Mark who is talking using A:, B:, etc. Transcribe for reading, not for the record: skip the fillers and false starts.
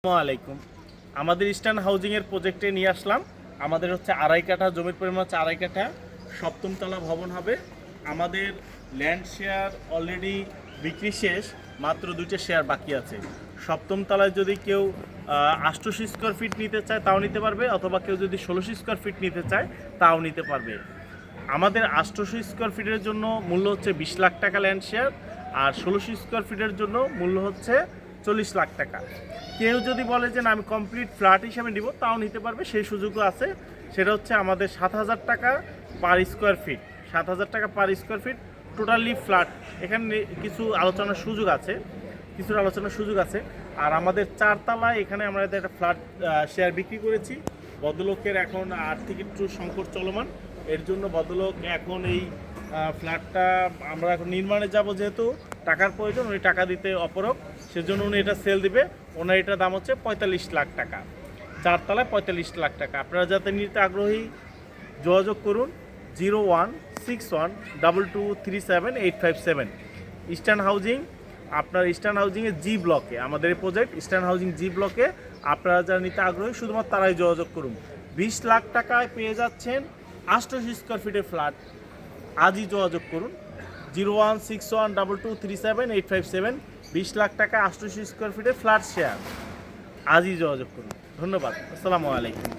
A: আসসালামাইকুম। আমাদের ইস্টার্ন হাউজিংয়ের প্রজেক্টে নিয়ে আসলাম। আমাদের হচ্ছে 2.5 কাঠা জমির পরিমাণ হচ্ছে 2.5 কাঠা, সপ্তম তলা ভবন হবে। আমাদের ল্যান্ড শেয়ার অলরেডি বিক্রি শেষ, মাত্র 2টা শেয়ার বাকি আছে। সপ্তম তলায় যদি কেউ 88 স্কোয়ার ফিট নিতে চায় তাও নিতে পারবে, অথবা কেউ যদি 16 স্কোয়ার ফিট নিতে চায় তাও নিতে পারবে। আমাদের 88 স্কোয়ার ফিটের জন্য মূল্য হচ্ছে 20 লাখ টাকা ল্যান্ড শেয়ার, আর 16 স্কোয়ার ফিটের জন্য মূল্য হচ্ছে 40 লাখ টাকা। কেউ যদি বলে যে না আমি কমপ্লিট ফ্ল্যাট হিসেবে নিব তাও নিতে পারবে, সেই সুযোগও আছে। সেটা হচ্ছে আমাদের 7,000 টাকা পার স্কোয়ার ফিট, 7,000 টাকা per square feet totally flat. এখানে কিছু আলোচনার সুযোগ আছে, আর আমাদের 4 তলায় এখানে আমরা একটা ফ্ল্যাট শেয়ার বিক্রি করেছি। ভদ্রলোকের এখন আর্থিক একটু সংকট চলমান, এর জন্য ভদ্রলোক এখন এই ফ্ল্যাটটা আমরা এখন নির্মাণে যাব, যেহেতু টাকার প্রয়োজন, উনি টাকা দিতে অপরক, সেজন্য উনি এটা সেল দিবে। ওনার এটার দাম হচ্ছে 45 লাখ টাকা, 4 তলায় 45 লাখ টাকা। আপনারা যাতে নিতে আগ্রহী যোগাযোগ করুন 016122378857। ইস্টার্ন হাউজিং, আপনার ইস্টার্ন হাউজিংয়ের জি ব্লকে আমাদের এই প্রজেক্ট, ইস্টার্ন হাউজিং জি ব্লকে। আপনারা যারা নিতে আগ্রহী শুধুমাত্র তারাই যোগাযোগ করুন। 20 লাখ টাকায় পেয়ে যাচ্ছেন 88 স্কোয়ার ফিটের ফ্ল্যাট। আজই যোগাযোগ করুন 016122378857। 20 লাখ টাকা 88 স্কোয়ার ফিটের ফ্ল্যাট শেয়ার, আজই যোগাযোগ করুন। ধন্যবাদ। আসসালামু আলাইকুম।